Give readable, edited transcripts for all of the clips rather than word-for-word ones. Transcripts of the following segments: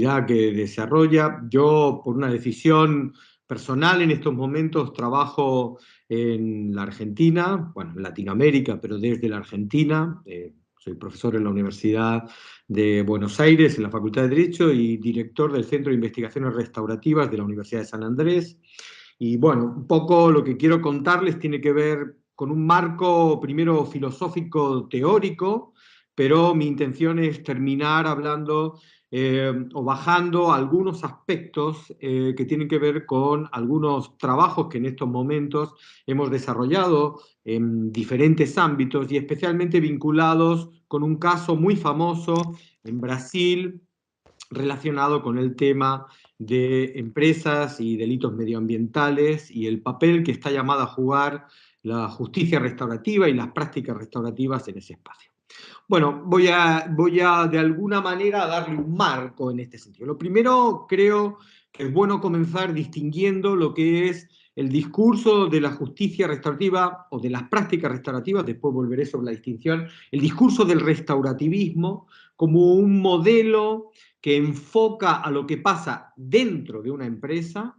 actividad que desarrolla. Yo, por una decisión personal, en estos momentos trabajo en la Argentina, bueno, en Latinoamérica, pero desde la Argentina. Soy profesor en la Universidad de Buenos Aires, en la Facultad de Derecho, y director del Centro de Investigaciones Restaurativas de la Universidad de San Andrés. Y bueno, un poco lo que quiero contarles tiene que ver con un marco primero filosófico teórico, pero mi intención es terminar hablando o bajando algunos aspectos que tienen que ver con algunos trabajos que en estos momentos hemos desarrollado en diferentes ámbitos y especialmente vinculados con un caso muy famoso en Brasil relacionado con el tema de empresas y delitos medioambientales y el papel que está llamada a jugar la justicia restaurativa y las prácticas restaurativas en ese espacio. Bueno, voy a de alguna manera darle un marco en este sentido. Lo primero, creo que es bueno comenzar distinguiendo lo que es el discurso de la justicia restaurativa o de las prácticas restaurativas, después volveré sobre la distinción, el discurso del restaurativismo como un modelo que enfoca a lo que pasa dentro de una empresa,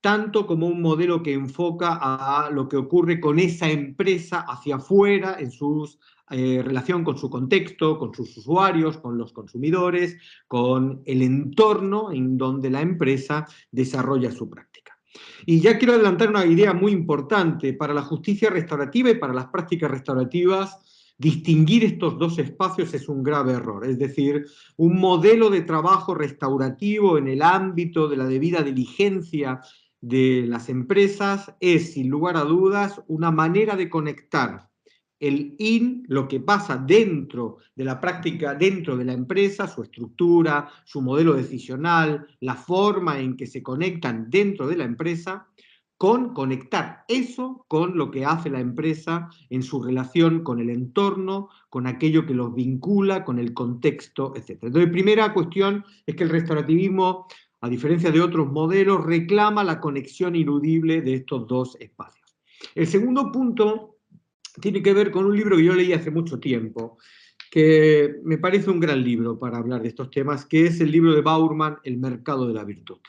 tanto como un modelo que enfoca a lo que ocurre con esa empresa hacia afuera en su relación con su contexto, con sus usuarios, con los consumidores, con el entorno en donde la empresa desarrolla su práctica. Y ya quiero adelantar una idea muy importante. Para la justicia restaurativa y para las prácticas restaurativas, distinguir estos dos espacios es un grave error. Es decir, un modelo de trabajo restaurativo en el ámbito de la debida diligencia de las empresas es, sin lugar a dudas, una manera de conectar lo que pasa dentro de la práctica, dentro de la empresa, su estructura, su modelo decisional, la forma en que se conectan dentro de la empresa, con conectar eso con lo que hace la empresa en su relación con el entorno, con aquello que los vincula, con el contexto, etc. Entonces, primera cuestión es que el restaurativismo, a diferencia de otros modelos, reclama la conexión ineludible de estos dos espacios. El segundo punto tiene que ver con un libro que yo leí hace mucho tiempo, que me parece un gran libro para hablar de estos temas, que es el libro de Bauerman, El mercado de la virtud.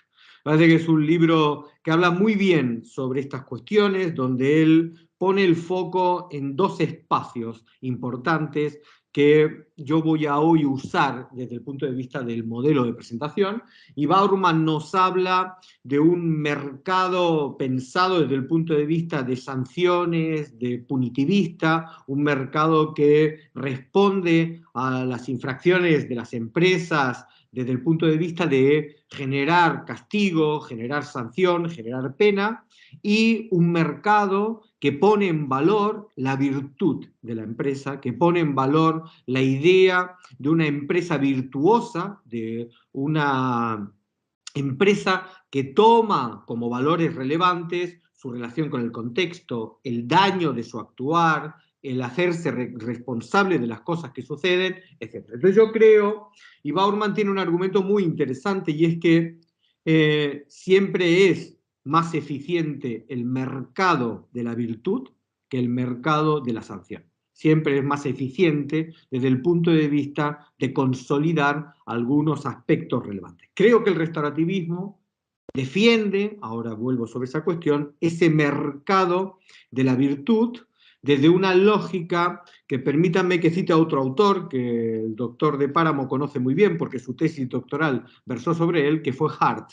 Parece que es un libro que habla muy bien sobre estas cuestiones, donde él pone el foco en dos espacios importantes que yo voy a hoy usar desde el punto de vista del modelo de presentación. Y Bauerman nos habla de un mercado pensado desde el punto de vista de sanciones, de punitivista, un mercado que responde a las infracciones de las empresas desde el punto de vista de generar castigo, generar sanción, generar pena, y un mercado que pone en valor la virtud de la empresa, que pone en valor la idea de una empresa virtuosa, de una empresa que toma como valores relevantes su relación con el contexto, el daño de su actuar, el hacerse responsable de las cosas que suceden, etc. Entonces yo creo, y Bauerman tiene un argumento muy interesante, y es que siempre es más eficiente el mercado de la virtud que el mercado de la sanción. Siempre es más eficiente desde el punto de vista de consolidar algunos aspectos relevantes. Creo que el restaurativismo defiende, ahora vuelvo sobre esa cuestión, ese mercado de la virtud desde una lógica que, permítanme que cite a otro autor que el doctor de Páramo conoce muy bien porque su tesis doctoral versó sobre él, que fue Hart.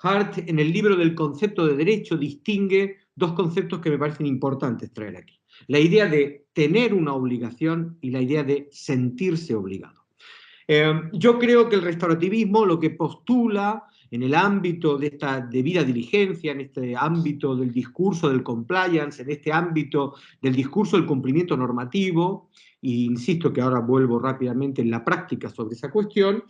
Hart, en el libro del concepto de derecho, distingue dos conceptos que me parecen importantes traer aquí. La idea de tener una obligación y la idea de sentirse obligado. Yo creo que el restaurativismo lo que postula en el ámbito de esta debida diligencia, en este ámbito del discurso del compliance, en este ámbito del discurso del cumplimiento normativo, e insisto que ahora vuelvo rápidamente en la práctica sobre esa cuestión,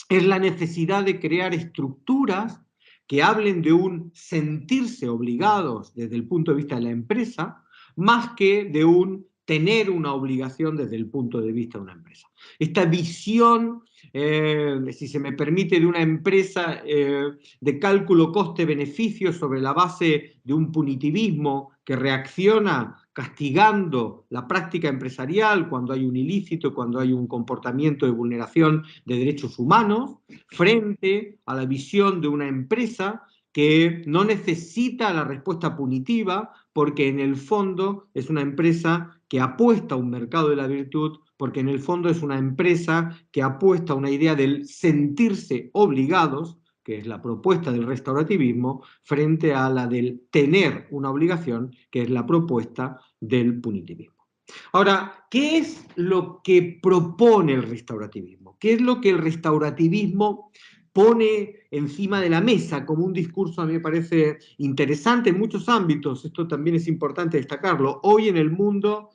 es la necesidad de crear estructuras que hablen de un sentirse obligados desde el punto de vista de la empresa, más que de un tener una obligación desde el punto de vista de una empresa. Esta visión, si se me permite, de una empresa de cálculo coste-beneficio sobre la base de un punitivismo que reacciona castigando la práctica empresarial cuando hay un ilícito, cuando hay un comportamiento de vulneración de derechos humanos, frente a la visión de una empresa que no necesita la respuesta punitiva porque en el fondo es una empresa que apuesta a un mercado de la virtud, porque en el fondo es una empresa que apuesta a una idea del sentirse obligados, que es la propuesta del restaurativismo, frente a la del tener una obligación, que es la propuesta del punitivismo. Ahora, ¿qué es lo que propone el restaurativismo? ¿Qué es lo que el restaurativismo pone encima de la mesa como un discurso? A mí me parece interesante en muchos ámbitos, esto también es importante destacarlo. Hoy en el mundo,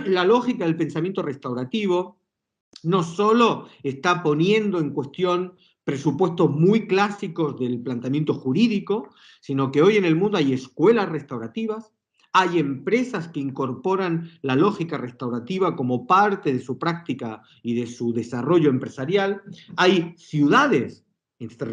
la lógica del pensamiento restaurativo no solo está poniendo en cuestión presupuestos muy clásicos del planteamiento jurídico, sino que hoy en el mundo hay escuelas restaurativas, hay empresas que incorporan la lógica restaurativa como parte de su práctica y de su desarrollo empresarial, hay ciudades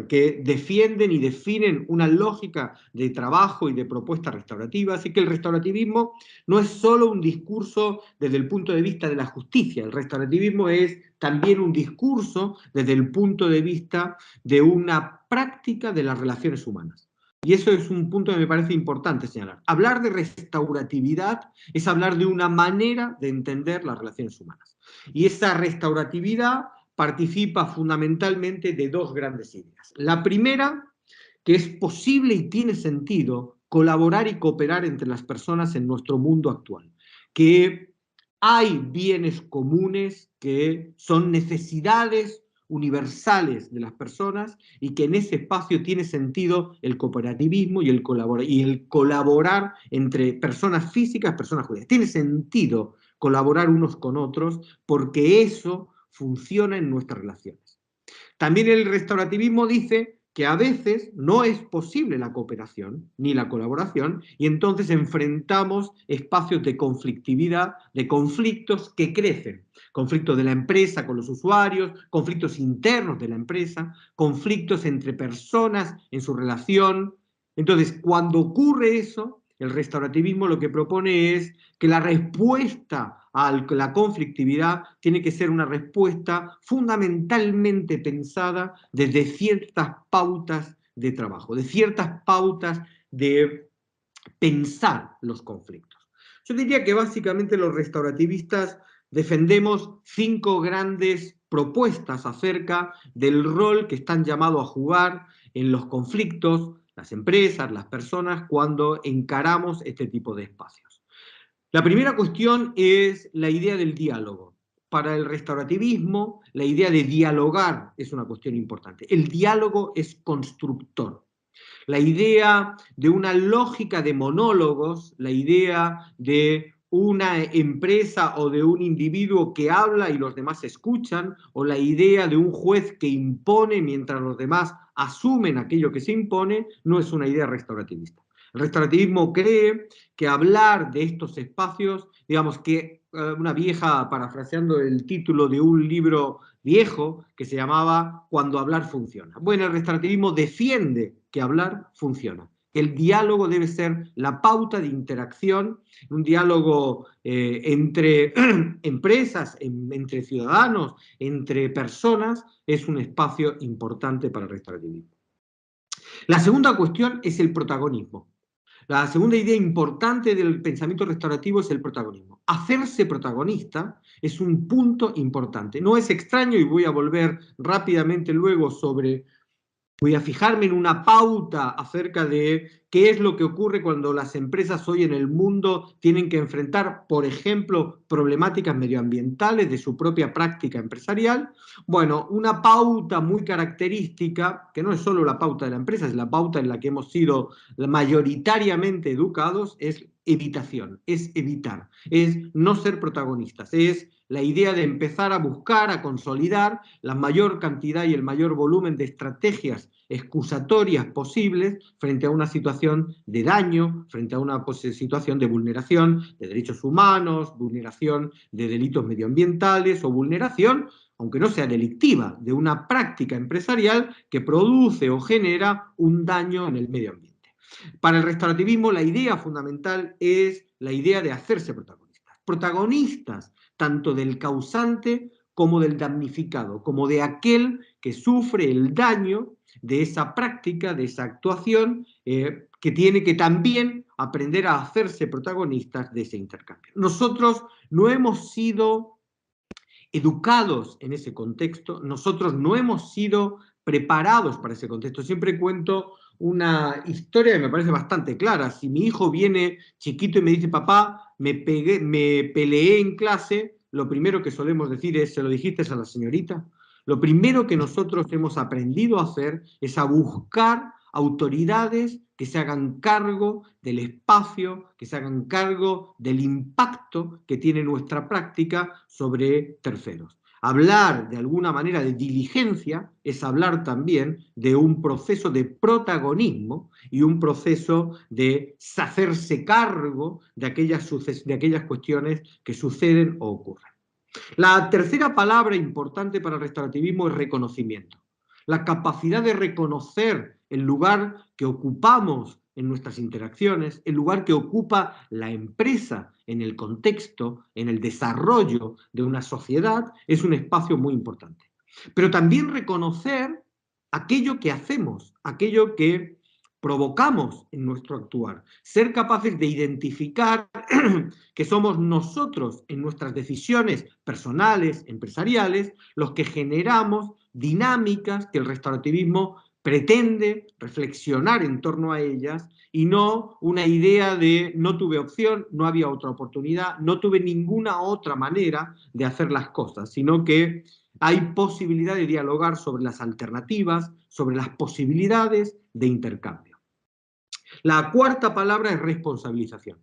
que defienden y definen una lógica de trabajo y de propuesta restaurativa, así que el restaurativismo no es solo un discurso desde el punto de vista de la justicia, el restaurativismo es también un discurso desde el punto de vista de una práctica de las relaciones humanas. Y eso es un punto que me parece importante señalar. Hablar de restauratividad es hablar de una manera de entender las relaciones humanas. Y esa restauratividad participa fundamentalmente de dos grandes ideas. La primera, que es posible y tiene sentido colaborar y cooperar entre las personas en nuestro mundo actual, que hay bienes comunes que son necesidades universales de las personas y que en ese espacio tiene sentido el cooperativismo y el colaborar entre personas físicas, personas jurídicas. Tiene sentido colaborar unos con otros porque eso funciona en nuestras relaciones. También el restaurativismo dice que a veces no es posible la cooperación ni la colaboración y entonces enfrentamos espacios de conflictividad, de conflictos que crecen. Conflictos de la empresa con los usuarios, conflictos internos de la empresa, conflictos entre personas en su relación. Entonces, cuando ocurre eso, el restaurativismo lo que propone es que la respuesta a la conflictividad tiene que ser una respuesta fundamentalmente pensada desde ciertas pautas de trabajo, de ciertas pautas de pensar los conflictos. Yo diría que básicamente los restaurativistas defendemos 5 grandes propuestas acerca del rol que están llamados a jugar en los conflictos, las empresas, las personas, cuando encaramos este tipo de espacios. La primera cuestión es la idea del diálogo. Para el restaurativismo, la idea de dialogar es una cuestión importante. El diálogo es constructor. La idea de una lógica de monólogos, la idea de una empresa o de un individuo que habla y los demás escuchan, o la idea de un juez que impone mientras los demás asumen aquello que se impone, no es una idea restaurativista. El restaurativismo cree que hablar de estos espacios, digamos que una vieja, parafraseando el título de un libro viejo que se llamaba Cuando hablar funciona. Bueno, el restaurativismo defiende que hablar funciona. El diálogo debe ser la pauta de interacción, un diálogo entre empresas, entre ciudadanos, entre personas, es un espacio importante para el restaurativismo. La segunda cuestión es el protagonismo. La segunda idea importante del pensamiento restaurativo es el protagonismo. Hacerse protagonista es un punto importante. No es extraño, y voy a volver rápidamente luego voy a fijarme en una pauta acerca de qué es lo que ocurre cuando las empresas hoy en el mundo tienen que enfrentar, por ejemplo, problemáticas medioambientales de su propia práctica empresarial. Bueno, una pauta muy característica, que no es solo la pauta de la empresa, es la pauta en la que hemos sido mayoritariamente educados, es evitación, es evitar, es no ser protagonistas, es la idea de empezar a buscar, a consolidar la mayor cantidad y el mayor volumen de estrategias excusatorias posibles frente a una situación de daño, frente a una situación de vulneración de derechos humanos, vulneración de delitos medioambientales o vulneración, aunque no sea delictiva, de una práctica empresarial que produce o genera un daño en el medio ambiente. Para el restaurativismo la idea fundamental es la idea de hacerse protagonistas. Protagonistas tanto del causante como del damnificado, como de aquel que sufre el daño de esa práctica, de esa actuación, que tiene que también aprender a hacerse protagonistas de ese intercambio. Nosotros no hemos sido educados en ese contexto, nosotros no hemos sido preparados para ese contexto. Siempre cuento una historia que me parece bastante clara. Si mi hijo viene chiquito y me dice, papá, me peleé en clase, lo primero que solemos decir es, ¿se lo dijiste a la señorita? Lo primero que nosotros hemos aprendido a hacer es a buscar autoridades que se hagan cargo del espacio, que se hagan cargo del impacto que tiene nuestra práctica sobre terceros. Hablar de alguna manera de diligencia es hablar también de un proceso de protagonismo y un proceso de hacerse cargo de aquellas cuestiones que suceden o ocurren. La tercera palabra importante para el restaurativismo es reconocimiento. La capacidad de reconocer el lugar que ocupamos en nuestras interacciones, el lugar que ocupa la empresa en el contexto, en el desarrollo de una sociedad, es un espacio muy importante. Pero también reconocer aquello que hacemos, aquello que provocamos en nuestro actuar, ser capaces de identificar que somos nosotros en nuestras decisiones personales, empresariales, los que generamos dinámicas que el restaurativismo pretende reflexionar en torno a ellas y no una idea de no tuve opción, no había otra oportunidad, no tuve ninguna otra manera de hacer las cosas, sino que hay posibilidad de dialogar sobre las alternativas, sobre las posibilidades de intercambio. La cuarta palabra es responsabilización.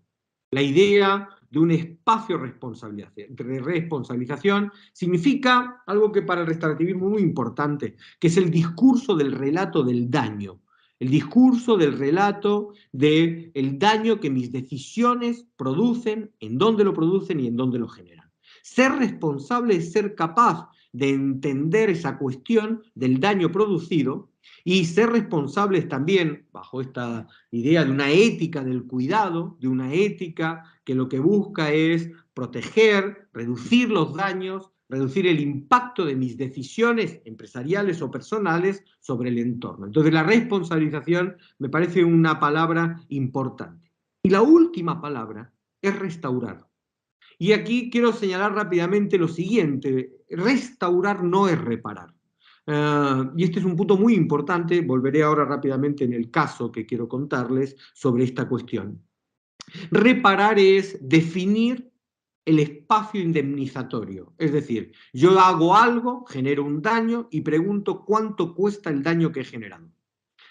La idea de un espacio de responsabilización significa algo que para el restaurativismo es muy importante, que es el discurso del relato del daño. El discurso del relato del daño que mis decisiones producen, en dónde lo producen y en dónde lo generan. Ser responsable es ser capaz de entender esa cuestión del daño producido y ser responsables también, bajo esta idea de una ética del cuidado, de una ética que lo que busca es proteger, reducir los daños, reducir el impacto de mis decisiones empresariales o personales sobre el entorno. Entonces la responsabilización me parece una palabra importante. Y la última palabra es restaurar. Y aquí quiero señalar rápidamente lo siguiente, restaurar no es reparar. Y este es un punto muy importante, volveré ahora rápidamente en el caso que quiero contarles sobre esta cuestión. Reparar es definir el espacio indemnizatorio, es decir, yo hago algo, genero un daño y pregunto cuánto cuesta el daño que he generado.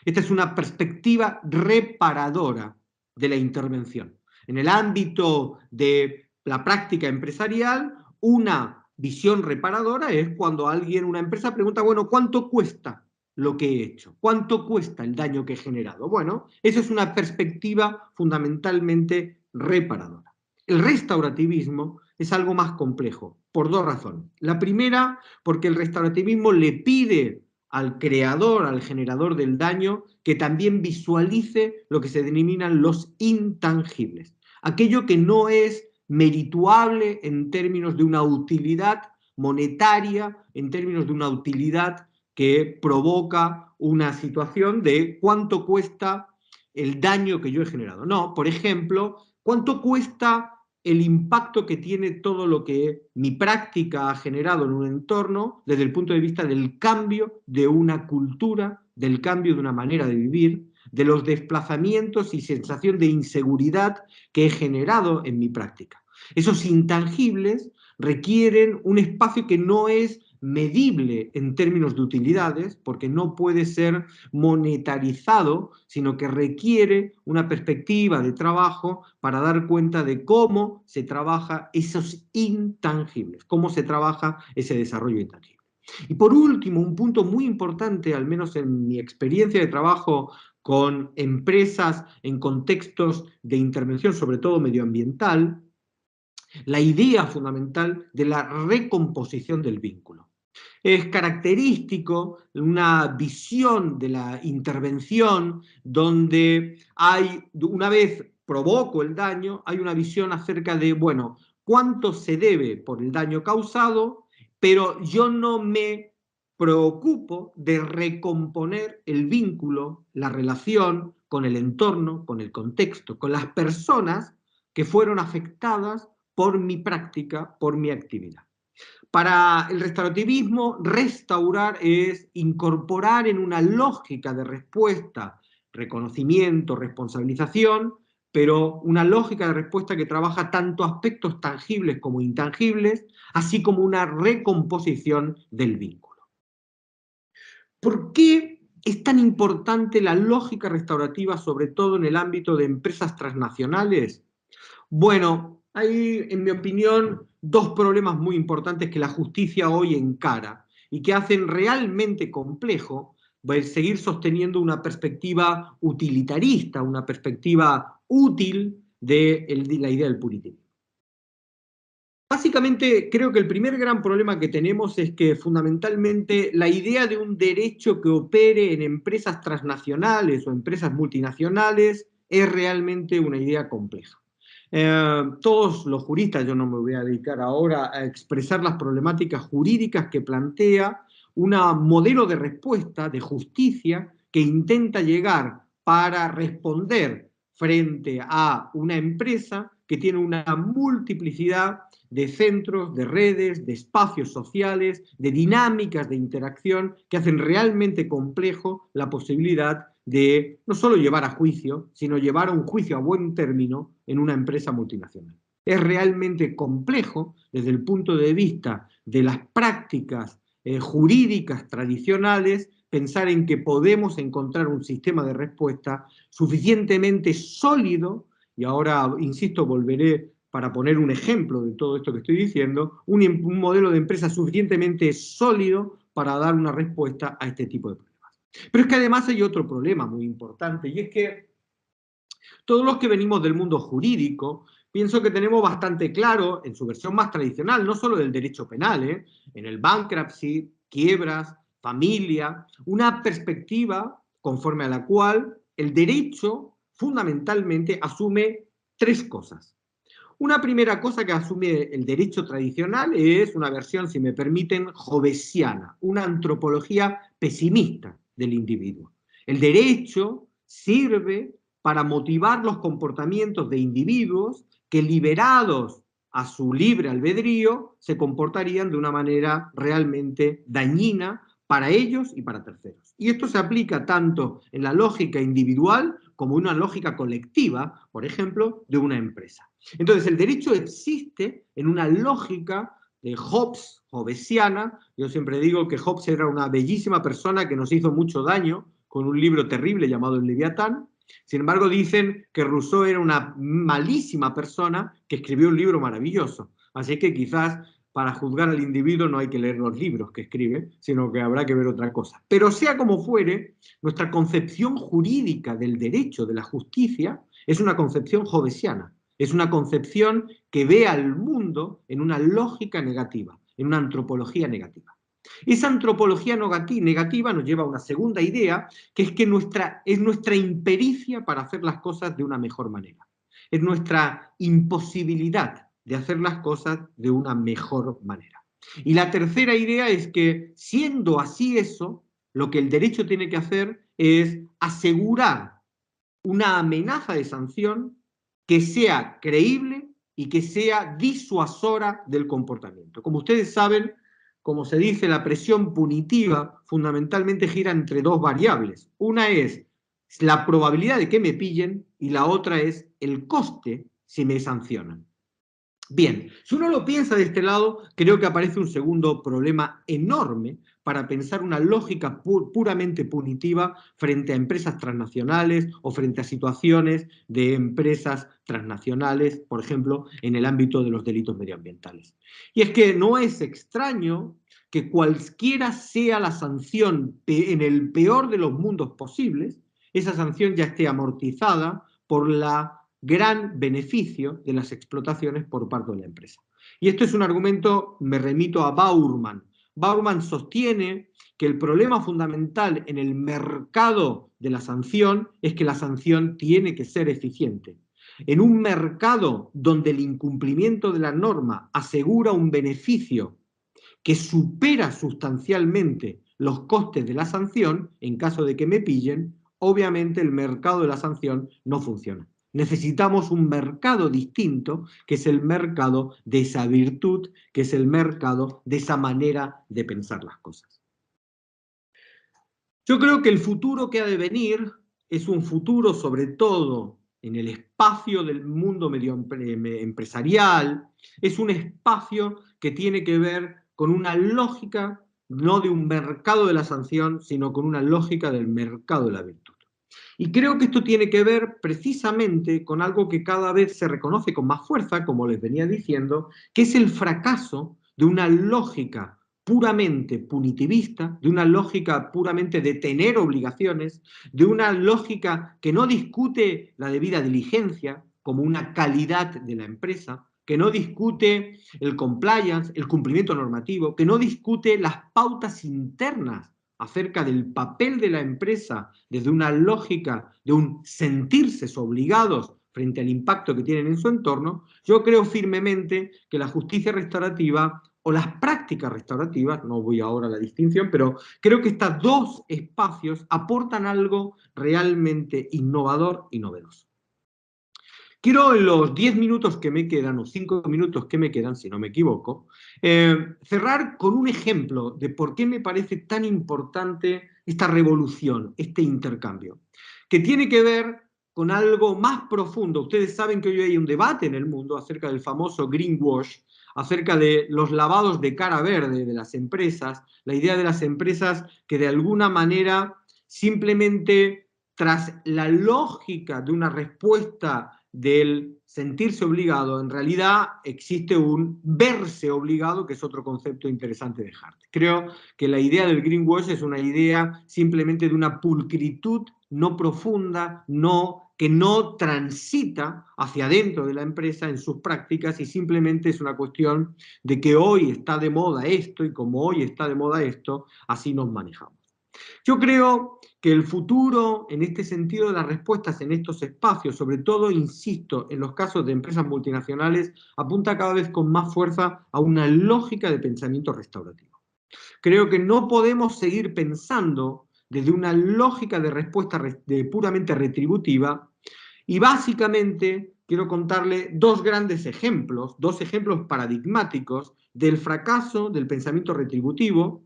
Esta es una perspectiva reparadora de la intervención. En el ámbito de la práctica empresarial, una visión reparadora es cuando alguien, una empresa pregunta, bueno, ¿cuánto cuesta lo que he hecho? ¿Cuánto cuesta el daño que he generado? Bueno, esa es una perspectiva fundamentalmente reparadora. El restaurativismo es algo más complejo, por dos razones. La primera, porque el restaurativismo le pide al creador, al generador del daño, que también visualice lo que se denominan los intangibles. Aquello que no es merituable en términos de una utilidad monetaria, en términos de una utilidad que provoca una situación de cuánto cuesta el daño que yo he generado. No, por ejemplo, cuánto cuesta el impacto que tiene todo lo que mi práctica ha generado en un entorno desde el punto de vista del cambio de una cultura, del cambio de una manera de vivir, de los desplazamientos y sensación de inseguridad que he generado en mi práctica. Esos intangibles requieren un espacio que no es medible en términos de utilidades, porque no puede ser monetarizado, sino que requiere una perspectiva de trabajo para dar cuenta de cómo se trabaja esos intangibles, cómo se trabaja ese desarrollo intangible. Y por último, un punto muy importante, al menos en mi experiencia de trabajo con empresas en contextos de intervención, sobre todo medioambiental, la idea fundamental de la recomposición del vínculo. Es característico una visión de la intervención donde hay, una vez provoco el daño, hay una visión acerca de, bueno, cuánto se debe por el daño causado, pero yo no me preocupo de recomponer el vínculo, la relación con el entorno, con el contexto, con las personas que fueron afectadas por mi práctica, por mi actividad. Para el restaurativismo, restaurar es incorporar en una lógica de respuesta, reconocimiento, responsabilización, pero una lógica de respuesta que trabaja tanto aspectos tangibles como intangibles, así como una recomposición del vínculo. ¿Por qué es tan importante la lógica restaurativa, sobre todo en el ámbito de empresas transnacionales? Bueno, hay, en mi opinión, dos problemas muy importantes que la justicia hoy encara y que hacen realmente complejo seguir sosteniendo una perspectiva utilitarista, una perspectiva útil de la idea del punitivismo. Básicamente, creo que el primer gran problema que tenemos es que fundamentalmente la idea de un derecho que opere en empresas transnacionales o empresas multinacionales es realmente una idea compleja. Todos los juristas, yo no me voy a dedicar ahora a expresar las problemáticas jurídicas que plantea un modelo de respuesta, de justicia, que intenta llegar para responder frente a una empresa que tiene una multiplicidad de centros, de redes, de espacios sociales, de dinámicas de interacción que hacen realmente complejo la posibilidad de no solo llevar a juicio, sino llevar a un juicio a buen término en una empresa multinacional. Es realmente complejo desde el punto de vista de las prácticas jurídicas tradicionales pensar en que podemos encontrar un sistema de respuesta suficientemente sólido, y ahora, insisto, volveré para poner un ejemplo de todo esto que estoy diciendo, un modelo de empresa suficientemente sólido para dar una respuesta a este tipo de problemas. Pero es que además hay otro problema muy importante, y es que todos los que venimos del mundo jurídico, pienso que tenemos bastante claro, en su versión más tradicional, no solo del derecho penal, en el bankruptcy, quiebras, familia, una perspectiva conforme a la cual el derecho fundamentalmente asume tres cosas. Una primera cosa que asume el derecho tradicional es una versión, si me permiten, hobbesiana, una antropología pesimista del individuo. El derecho sirve para motivar los comportamientos de individuos que, liberados a su libre albedrío, se comportarían de una manera realmente dañina para ellos y para terceros. Y esto se aplica tanto en la lógica individual como en una lógica colectiva, por ejemplo, de una empresa. Entonces, el derecho existe en una lógica de hobbesiana. Yo siempre digo que Hobbes era una bellísima persona que nos hizo mucho daño con un libro terrible llamado El Leviatán. Sin embargo, dicen que Rousseau era una malísima persona que escribió un libro maravilloso. Así que quizás para juzgar al individuo no hay que leer los libros que escribe, sino que habrá que ver otra cosa. Pero sea como fuere, nuestra concepción jurídica del derecho, de la justicia, es una concepción hobbesiana. Es una concepción que ve al mundo en una lógica negativa, en una antropología negativa. Esa antropología negativa nos lleva a una segunda idea, que es que es nuestra impericia para hacer las cosas de una mejor manera. Es nuestra imposibilidad de hacer las cosas de una mejor manera. Y la tercera idea es que, siendo así eso, lo que el derecho tiene que hacer es asegurar una amenaza de sanción que sea creíble y que sea disuasora del comportamiento. Como ustedes saben, como se dice, la presión punitiva fundamentalmente gira entre dos variables. Una es la probabilidad de que me pillen y la otra es el coste si me sancionan. Bien, si uno lo piensa de este lado, creo que aparece un segundo problema enorme para pensar una lógica puramente punitiva frente a empresas transnacionales o frente a situaciones de empresas transnacionales, por ejemplo, en el ámbito de los delitos medioambientales. Y es que no es extraño que cualquiera sea la sanción en el peor de los mundos posibles, esa sanción ya esté amortizada por la gran beneficio de las explotaciones por parte de la empresa. Y esto es un argumento, me remito a Bauerman. Bauman sostiene que el problema fundamental en el mercado de la sanción es que la sanción tiene que ser eficiente. En un mercado donde el incumplimiento de la norma asegura un beneficio que supera sustancialmente los costes de la sanción, en caso de que me pillen, obviamente el mercado de la sanción no funciona. Necesitamos un mercado distinto, que es el mercado de esa virtud, que es el mercado de esa manera de pensar las cosas. Yo creo que el futuro que ha de venir es un futuro sobre todo en el espacio del mundo medio empresarial, es un espacio que tiene que ver con una lógica no de un mercado de la sanción, sino con una lógica del mercado de la virtud. Y creo que esto tiene que ver precisamente con algo que cada vez se reconoce con más fuerza, como les venía diciendo, que es el fracaso de una lógica puramente punitivista, de una lógica puramente de tener obligaciones, de una lógica que no discute la debida diligencia como una calidad de la empresa, que no discute el compliance, el cumplimiento normativo, que no discute las pautas internas acerca del papel de la empresa desde una lógica de un sentirse obligados frente al impacto que tienen en su entorno, yo creo firmemente que la justicia restaurativa o las prácticas restaurativas, no voy ahora a la distinción, pero creo que estos dos espacios aportan algo realmente innovador y novedoso. Quiero en los 10 minutos que me quedan, o 5 minutos que me quedan, si no me equivoco, cerrar con un ejemplo de por qué me parece tan importante esta revolución, este intercambio, que tiene que ver con algo más profundo. Ustedes saben que hoy hay un debate en el mundo acerca del famoso greenwash, acerca de los lavados de cara verde de las empresas, la idea de las empresas que de alguna manera simplemente tras la lógica de una respuesta del sentirse obligado, en realidad existe un verse obligado, que es otro concepto interesante de Hart. Creo que la idea del greenwash es una idea simplemente de una pulcritud no profunda, que no transita hacia adentro de la empresa en sus prácticas y simplemente es una cuestión de que hoy está de moda esto y como hoy está de moda esto, así nos manejamos. Yo creo que el futuro, en este sentido de las respuestas en estos espacios, sobre todo, insisto, en los casos de empresas multinacionales, apunta cada vez con más fuerza a una lógica de pensamiento restaurativo. Creo que no podemos seguir pensando desde una lógica de respuesta puramente retributiva y básicamente quiero contarle dos grandes ejemplos, dos ejemplos paradigmáticos del fracaso del pensamiento retributivo,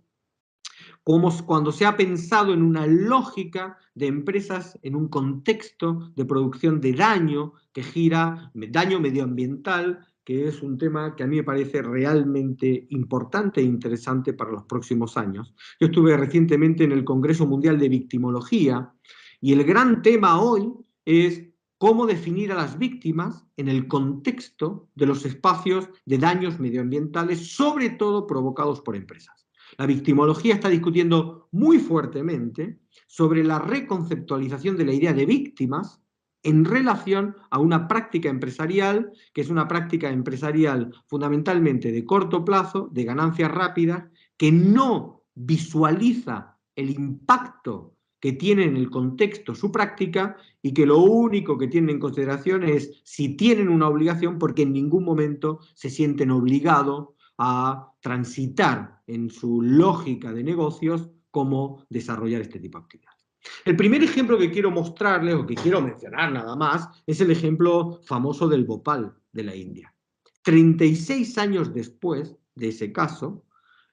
como cuando se ha pensado en una lógica de empresas en un contexto de producción de daño que gira, daño medioambiental, que es un tema que a mí me parece realmente importante e interesante para los próximos años. Yo estuve recientemente en el Congreso Mundial de Victimología y el gran tema hoy es cómo definir a las víctimas en el contexto de los espacios de daños medioambientales, sobre todo provocados por empresas. La victimología está discutiendo muy fuertemente sobre la reconceptualización de la idea de víctimas en relación a una práctica empresarial, que es una práctica empresarial fundamentalmente de corto plazo, de ganancias rápidas, que no visualiza el impacto que tiene en el contexto su práctica y que lo único que tienen en consideración es si tienen una obligación porque en ningún momento se sienten obligados a transitar en su lógica de negocios cómo desarrollar este tipo de actividades. El primer ejemplo que quiero mostrarles, o que quiero mencionar nada más, es el ejemplo famoso del Bhopal de la India. 36 años después de ese caso,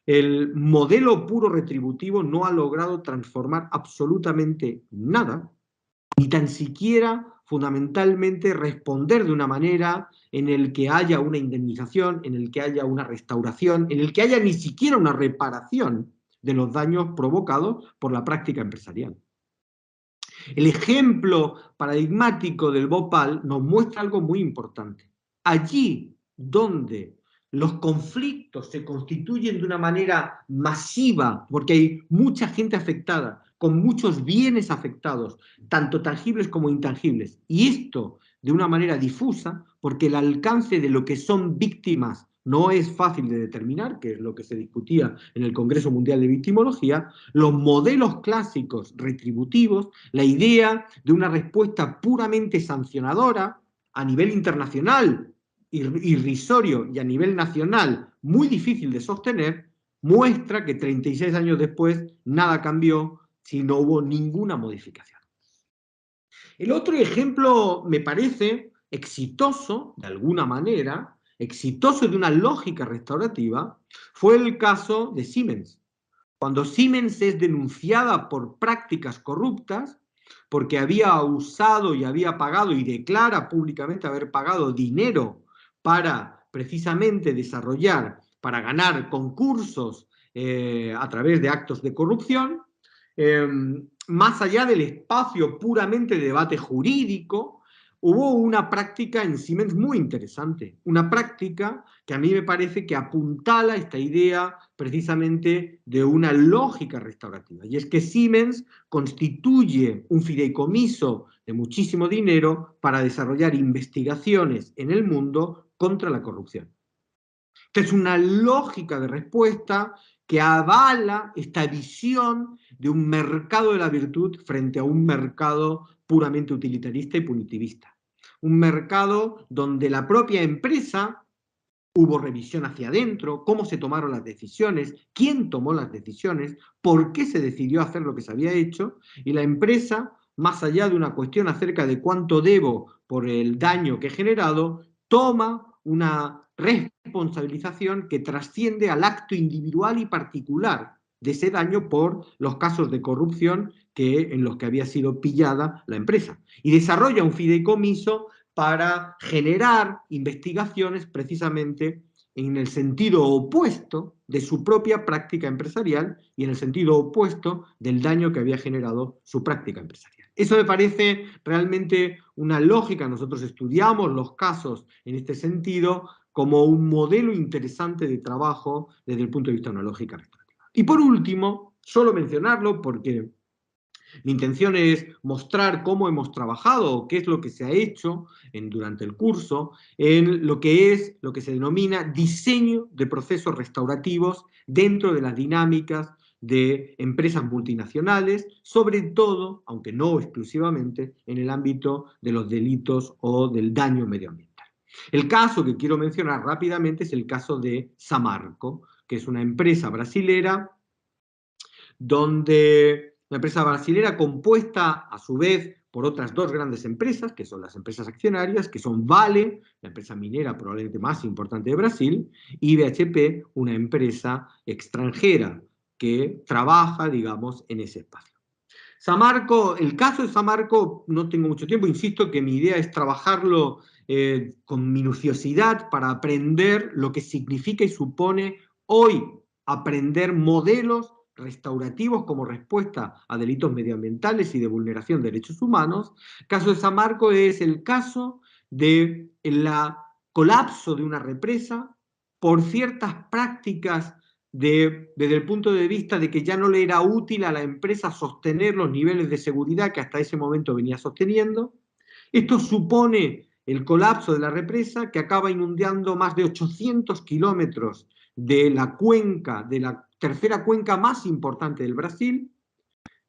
el modelo puro retributivo no ha logrado transformar absolutamente nada, ni tan siquiera fundamentalmente responder de una manera en el que haya una indemnización, en el que haya una restauración, en el que haya ni siquiera una reparación de los daños provocados por la práctica empresarial. El ejemplo paradigmático del Bhopal nos muestra algo muy importante. Allí donde los conflictos se constituyen de una manera masiva, porque hay mucha gente afectada, con muchos bienes afectados, tanto tangibles como intangibles, y esto de una manera difusa, porque el alcance de lo que son víctimas no es fácil de determinar, que es lo que se discutía en el Congreso Mundial de Victimología, los modelos clásicos retributivos, la idea de una respuesta puramente sancionadora a nivel internacional, irrisorio, y a nivel nacional muy difícil de sostener, muestra que 36 años después nada cambió si no hubo ninguna modificación. El otro ejemplo me parece exitoso, de alguna manera, exitoso de una lógica restaurativa, fue el caso de Siemens. Cuando Siemens es denunciada por prácticas corruptas, porque había usado y había pagado y declara públicamente haber pagado dinero para precisamente desarrollar, para ganar concursos a través de actos de corrupción, eh, más allá del espacio puramente de debate jurídico, hubo una práctica en Siemens muy interesante, una práctica que a mí me parece que apuntala esta idea precisamente de una lógica restaurativa, y es que Siemens constituye un fideicomiso de muchísimo dinero para desarrollar investigaciones en el mundo contra la corrupción. Esta es una lógica de respuesta que avala esta visión de un mercado de la virtud frente a un mercado puramente utilitarista y punitivista. Un mercado donde la propia empresa, hubo revisión hacia adentro, cómo se tomaron las decisiones, quién tomó las decisiones, por qué se decidió hacer lo que se había hecho, y la empresa, más allá de una cuestión acerca de cuánto debo por el daño que he generado, toma una responsabilización que trasciende al acto individual y particular de ese daño por los casos de corrupción en los que había sido pillada la empresa. Y desarrolla un fideicomiso para generar investigaciones precisamente en el sentido opuesto de su propia práctica empresarial y en el sentido opuesto del daño que había generado su práctica empresarial. Eso me parece realmente una lógica. Nosotros estudiamos los casos en este sentido como un modelo interesante de trabajo desde el punto de vista de una lógica restaurativa. Y por último, solo mencionarlo porque mi intención es mostrar cómo hemos trabajado, qué es lo que se ha hecho durante el curso, en lo que se denomina diseño de procesos restaurativos dentro de las dinámicas de empresas multinacionales, sobre todo, aunque no exclusivamente, en el ámbito de los delitos o del daño medioambiental. El caso que quiero mencionar rápidamente es el caso de Samarco, que es una empresa brasilera una empresa brasilera compuesta a su vez por otras dos grandes empresas, que son las empresas accionarias, que son Vale, la empresa minera probablemente más importante de Brasil, y BHP, una empresa extranjera que trabaja, digamos, en ese espacio. Samarco, el caso de Samarco, no tengo mucho tiempo, insisto que mi idea es trabajarlo con minuciosidad para aprender lo que significa y supone hoy aprender modelos restaurativos como respuesta a delitos medioambientales y de vulneración de derechos humanos. El caso de Samarco es el caso de colapso de una represa por ciertas prácticas desde el punto de vista de que ya no le era útil a la empresa sostener los niveles de seguridad que hasta ese momento venía sosteniendo. Esto supone el colapso de la represa que acaba inundando más de 800 kilómetros de la cuenca, de la tercera cuenca más importante del Brasil,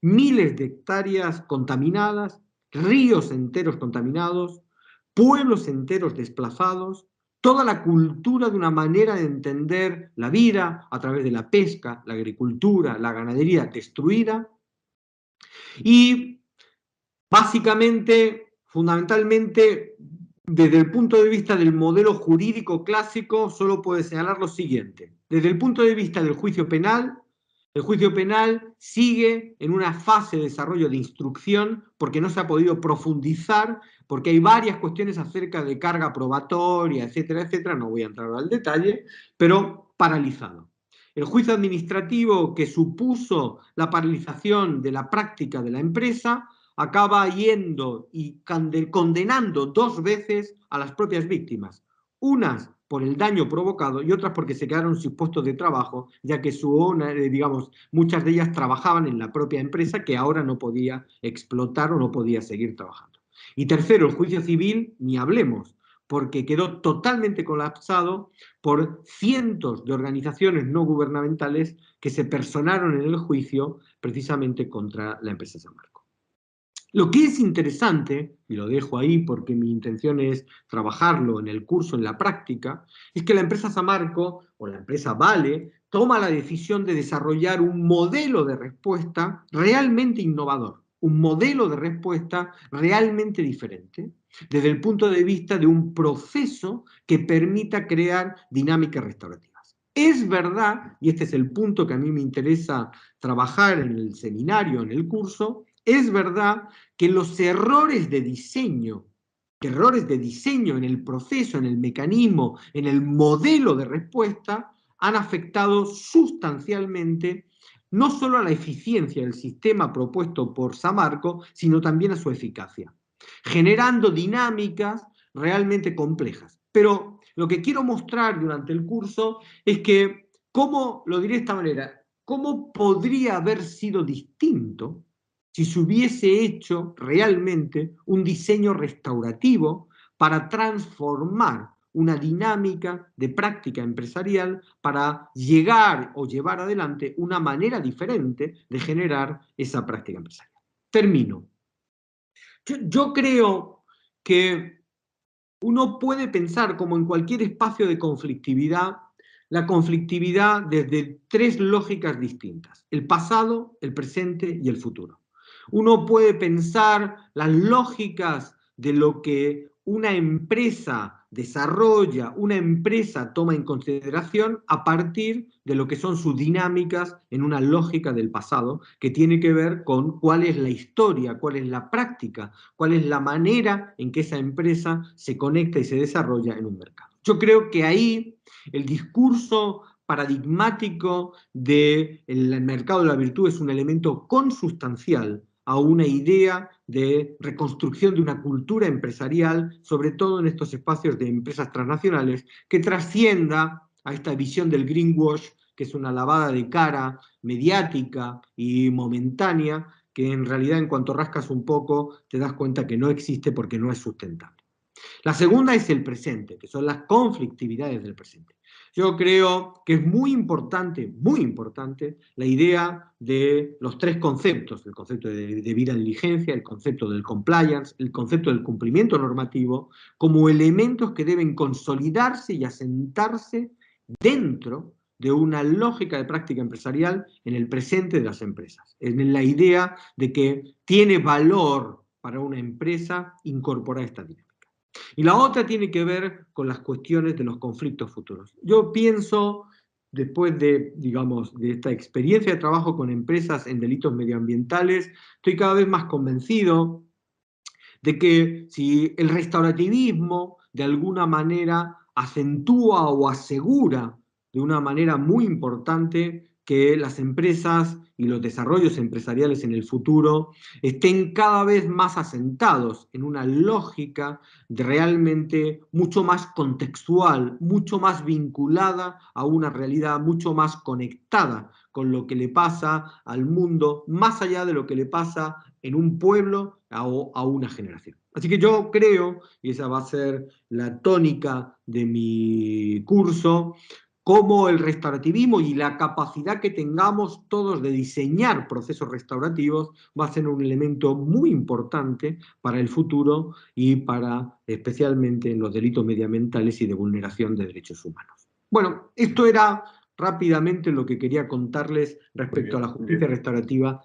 miles de hectáreas contaminadas, ríos enteros contaminados, pueblos enteros desplazados, toda la cultura de una manera de entender la vida a través de la pesca, la agricultura, la ganadería destruida. Y básicamente, fundamentalmente, desde el punto de vista del modelo jurídico clásico, solo puede señalar lo siguiente. Desde el punto de vista del juicio penal, el juicio penal sigue en una fase de desarrollo de instrucción porque no se ha podido profundizar, porque hay varias cuestiones acerca de carga probatoria, etcétera, etcétera, no voy a entrar al detalle, pero paralizado. El juicio administrativo que supuso la paralización de la práctica de la empresa acaba yendo y condenando dos veces a las propias víctimas, unas por el daño provocado y otras porque se quedaron sin puestos de trabajo, ya que digamos, muchas de ellas trabajaban en la propia empresa que ahora no podía explotar o no podía seguir trabajando. Y tercero, el juicio civil, ni hablemos, porque quedó totalmente colapsado por cientos de organizaciones no gubernamentales que se personaron en el juicio precisamente contra la empresa Samarco. Lo que es interesante, y lo dejo ahí porque mi intención es trabajarlo en el curso, en la práctica, es que la empresa Samarco o la empresa Vale toma la decisión de desarrollar un modelo de respuesta realmente innovador, un modelo de respuesta realmente diferente, desde el punto de vista de un proceso que permita crear dinámicas restaurativas. Es verdad, y este es el punto que a mí me interesa trabajar en el seminario, en el curso, es verdad que los errores de diseño en el proceso, en el mecanismo, en el modelo de respuesta, han afectado sustancialmente no solo a la eficiencia del sistema propuesto por Samarco, sino también a su eficacia, generando dinámicas realmente complejas. Pero lo que quiero mostrar durante el curso es que, ¿cómo, lo diré de esta manera, cómo podría haber sido distinto si se hubiese hecho realmente un diseño restaurativo para transformar una dinámica de práctica empresarial para llegar o llevar adelante una manera diferente de generar esa práctica empresarial? Termino. Yo creo que uno puede pensar, como en cualquier espacio de conflictividad, la conflictividad desde tres lógicas distintas: el pasado, el presente y el futuro. Uno puede pensar las lógicas de lo que una empresa desarrolla, una empresa toma en consideración a partir de lo que son sus dinámicas en una lógica del pasado, que tiene que ver con cuál es la historia, cuál es la práctica, cuál es la manera en que esa empresa se conecta y se desarrolla en un mercado. Yo creo que ahí el discurso paradigmático del mercado de la virtud es un elemento consustancial a una idea de reconstrucción de una cultura empresarial, sobre todo en estos espacios de empresas transnacionales, que trascienda a esta visión del greenwash, que es una lavada de cara mediática y momentánea, que en realidad en cuanto rascas un poco te das cuenta que no existe porque no es sustentable. La segunda es el presente, que son las conflictividades del presente. Yo creo que es muy importante la idea de los tres conceptos: el concepto de debida diligencia, el concepto del compliance, el concepto del cumplimiento normativo, como elementos que deben consolidarse y asentarse dentro de una lógica de práctica empresarial en el presente de las empresas, en la idea de que tiene valor para una empresa incorporar esta dinámica. Y la otra tiene que ver con las cuestiones de los conflictos futuros. Yo pienso, después de, digamos, de esta experiencia de trabajo con empresas en delitos medioambientales, estoy cada vez más convencido de que si el restaurativismo de alguna manera acentúa o asegura de una manera muy importante que las empresas y los desarrollos empresariales en el futuro estén cada vez más asentados en una lógica realmente mucho más contextual, mucho más vinculada a una realidad, mucho más conectada con lo que le pasa al mundo, más allá de lo que le pasa en un pueblo o a una generación. Así que yo creo, y esa va a ser la tónica de mi curso, cómo el restaurativismo y la capacidad que tengamos todos de diseñar procesos restaurativos va a ser un elemento muy importante para el futuro y para especialmente en los delitos medioambientales y de vulneración de derechos humanos. Bueno, esto era rápidamente lo que quería contarles respecto a la justicia restaurativa